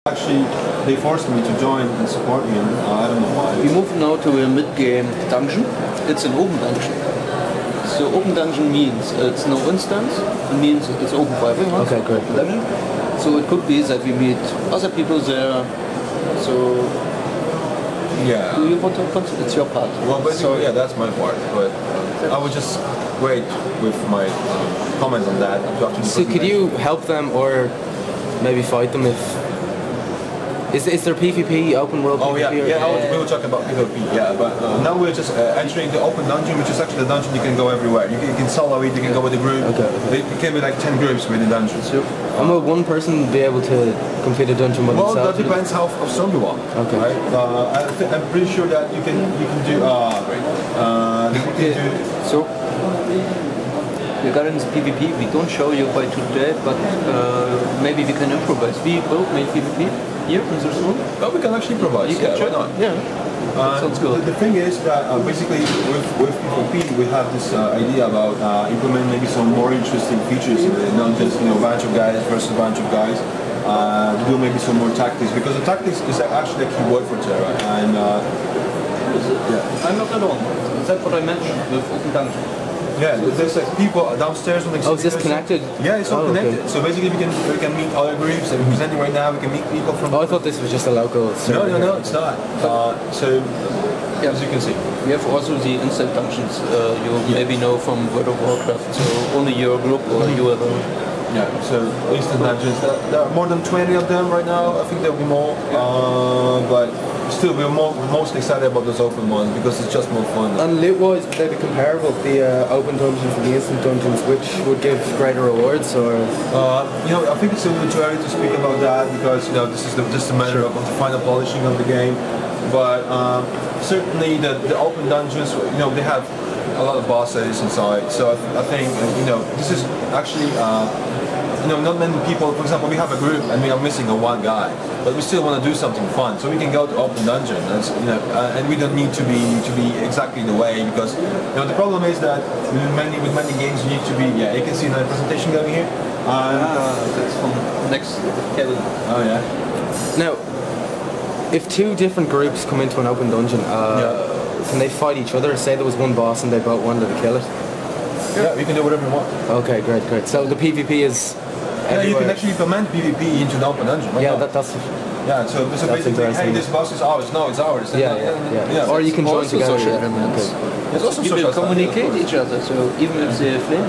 Actually, they forced me to join and support me, and I don't know why. We move now to a mid-game dungeon. It's an open dungeon. So open dungeon means it's no instance. It means it's open for everyone. Okay, great. Dungeon. So it could be that we meet other people there. So Yeah. do you want to continue? It's your part. Well, basically, yeah, that's my part. But I was just great with my comments on that. So could you help them or maybe fight them if... Is there PvP, open world PvP? Oh yeah, we were talking about PvP, yeah, but now we're just entering the open dungeon, which is actually the dungeon you can go everywhere. You can solo it, you can go with a group. Okay. It can be like 10 groups with the dungeon. So, and will one person be able to complete a dungeon by themselves? Well, that depends how strong you are. Okay. Right? I'm pretty sure that you can do. So regarding the PvP, we don't show you by today, but maybe we can improvise. We both made PvP here in this room. Oh, we can actually provide. You can why try. not? Yeah. Sounds good. The thing is that basically with PvP we have this idea about implementing maybe some more interesting features, not just a bunch of guys versus a bunch of guys. Do maybe some more tactics, because the tactics is actually a key word for Tera. And yeah. I'm not alone. That's what I mentioned with Open Dungeon. Yeah, there's like people downstairs on the. Oh, is this connected? Yeah, it's all connected. Okay. So basically we can meet other groups, and we're presenting right now. We can meet people from. Oh, I thought this was just a local server. No, it's not. So yeah, as you can see, we have also the inside functions. You maybe know from World of Warcraft. So only your group or you alone. Yeah. So instant dungeons. There are more than 20 of them right now. I think there'll be more, but. Still, we're most excited about those open ones because it's just more fun. And loot-wise, would they be comparable, the open dungeons and the instant dungeons, which would give greater rewards, or? I think it's a little too early to speak about that because this is just a matter of the final polishing of the game. But certainly, the open dungeons, they have a lot of bosses inside. So I think this is actually. Not many people, for example, we have a group and we are missing one guy, but we still want to do something fun, so we can go to open dungeon, and we don't need to be exactly the way, because the problem is that with many games you need to be, you can see the presentation going here. That's from next Kevin. Oh yeah. Now, if two different groups come into an open dungeon, can they fight each other? Say there was one boss and they both wanted to kill it. Yeah, you can do whatever you want. Okay, great. So the PvP is. Yeah, you can actually implement PvP into the open dungeon. Yeah, that's. Yeah, so basically, hey, this boss is ours. No, it's ours. Yeah. Or you can join also together. social elements. Okay. There's also people social communicate each other. So even if they flame.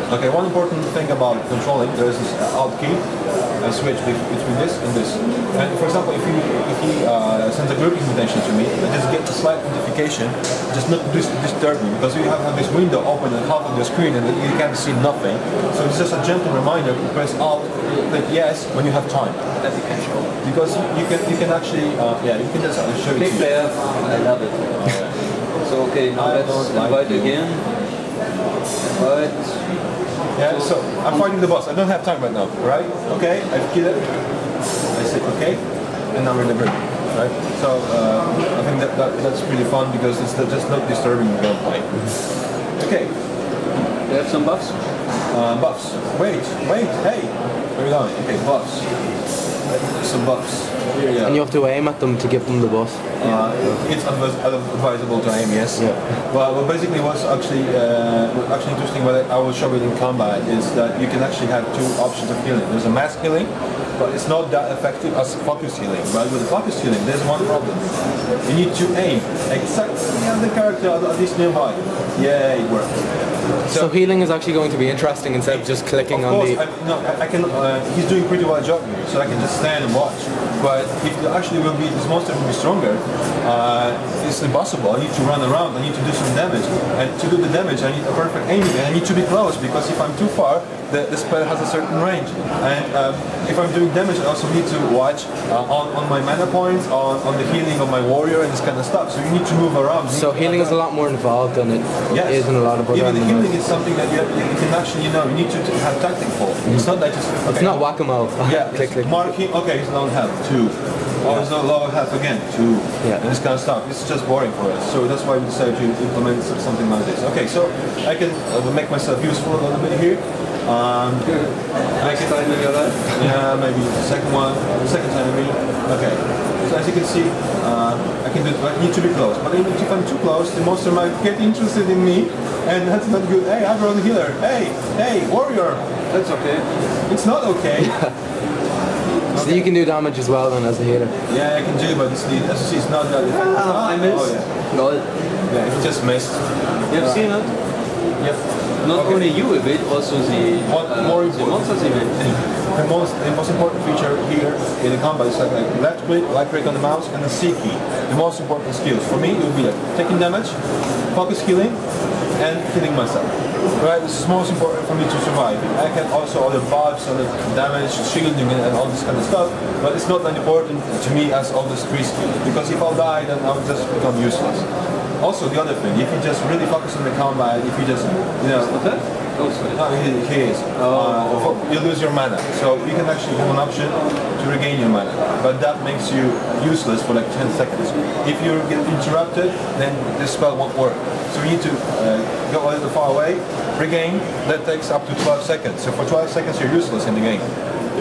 Okay, one important thing about controlling, there is this Alt key, a switch between this and this. And for example, if he sends a group invitation to me, I just get a slight notification, just not disturb me, because you have this window open at half of the screen and you can't see nothing. So it's just a gentle reminder to press Alt, click yes when you have time. That you can show. Because you can actually, you can just show it to you. Player, I love it. So okay, now let's invite again. Invite. Yeah, so I'm fighting the boss. I don't have time right now, right? Okay, I've killed it. I say okay, and now we're in the break, right? So I think that's really fun because it's just not disturbing the gameplay. Okay. We have some buffs. Buffs. Wait, hey. Where are we going? Okay, buffs. Some buffs. Here, yeah. And you have to aim at them to give them the buff. It's advisable to aim, yes. Yeah. Well, basically what's actually interesting, what I will show you in combat, is that you can actually have two options of healing. There's a mass healing, but it's not that effective as focus healing. Right? With the focus healing, there's one problem. You need to aim exactly at the character at least nearby. Yeah, it works. So healing is actually going to be interesting instead of just clicking on the... I can. He's doing pretty well job here, so I can just stand and watch. But if this monster will be stronger, it's impossible. I need to run around. I need to do some damage, and to do the damage, I need a perfect aiming. And I need to be close, because if I'm too far, the spell has a certain range. And if I'm doing damage, I also need to watch on my mana points, on the healing of my warrior, and this kind of stuff. So you need to move around. So healing is a lot more involved than it is in a lot of other. Even the healing is something that you can actually, you need to have tactic for. It's not that just. Okay. It's not whack-a-mole. Yeah, click. Marking. Okay, it's low health 2. Oh, it's not low health again 2. Yeah. And this kind of stuff. It's just boring for us. So that's why we decided to implement something like this. Okay, so I can make myself useful a little bit here. Next time in your life? Yeah, maybe the second time I mean. Okay. So as you can see, I can do it, but I need to be close. But even if I'm too close, the monster might get interested in me, and that's not good. Hey, I'm a healer. Hey, warrior. That's okay. It's not okay. So you can do damage as well then as a healer. Yeah, I can do, but as you see, it's not that effective. I missed. Oh, yeah. Lol. Yeah, he just missed. You have seen it? Yep. Not only you evade, also the monsters evade. The most important feature here in the combat is like left click, right click on the mouse, and the C key. The most important skills. For me, it would be like taking damage, focus healing, and killing myself. Right, this is most important for me to survive. I can also other buffs, other damage, shielding, and all this kind of stuff, but it's not that important to me as all these 3 skills, because if I'll die, then I'll just become useless. Also, the other thing, if you just really focus on the combat, if you just, Okay? Oh, sorry. no, he is. You lose your mana, so you can actually have an option to regain your mana, but that makes you useless for like 10 seconds. If you get interrupted, then this spell won't work. So you need to go a little far away, regain. That takes up to 12 seconds. So for 12 seconds, you're useless in the game.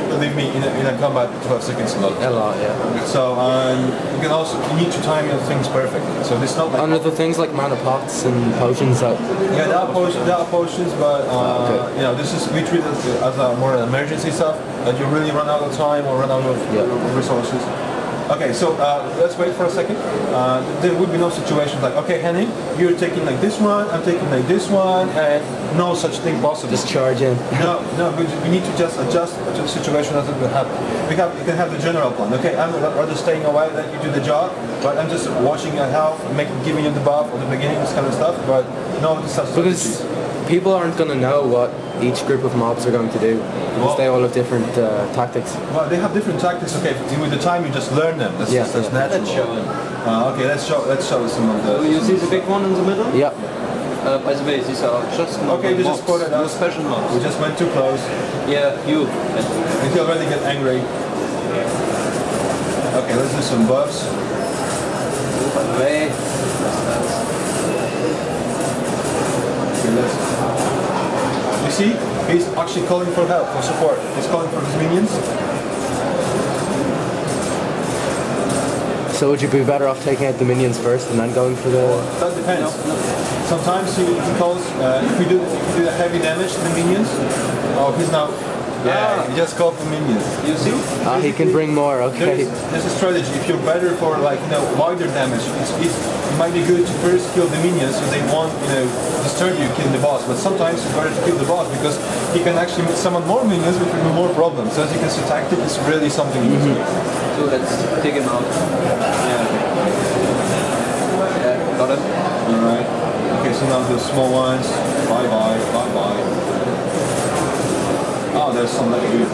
Believe me, in a combat, 12 seconds is a lot. A lot, yeah. So you need to time your things perfectly. So this not like. And the things like mana pots and potions that. Yeah, there are potions, but this is we treat it as a more emergency stuff that you really run out of time or run out of resources. Okay, so let's wait for a second. There would be no situations like, okay, Henning, you're taking like this one, I'm taking like this one, and no such thing possible. Just charge in. No, we need to just adjust to the situation as it will happen. You can have the general plan. Okay, I'm rather staying away, let you do the job, but I'm just watching your health, giving you the buff at the beginning, this kind of stuff, but no such strategies. People aren't going to know what each group of mobs are going to do because they all have different tactics. Well, they have different tactics. Okay, with the time you just learn them. That's natural. Let's show them. Okay, let's show some of the. So you see the big one in the middle? Yeah. By the way, these are just okay. They just quoted us. Special mobs. We just went too close. Yeah, you. And he already get angry. Okay, let's do some buffs. By the way, you see, he's actually calling for help, for support. He's calling for his minions. So would you be better off taking out the minions first and then going for the... That depends. Sometimes he calls, if you do the heavy damage to the minions, he's now... Yeah, he just called for minions. You see? He can bring more, okay. There's a strategy. If you're better for wider damage, it might be good to first kill the minions so they won't, disturb you killing the boss. But sometimes it's better to kill the boss because he can actually summon more minions which will be more problems. So as you can see, tactic is really something you can do. So let's take him out. Yeah, got him. Alright. Okay, so now the small ones. Bye-bye. Oh, there's some that you.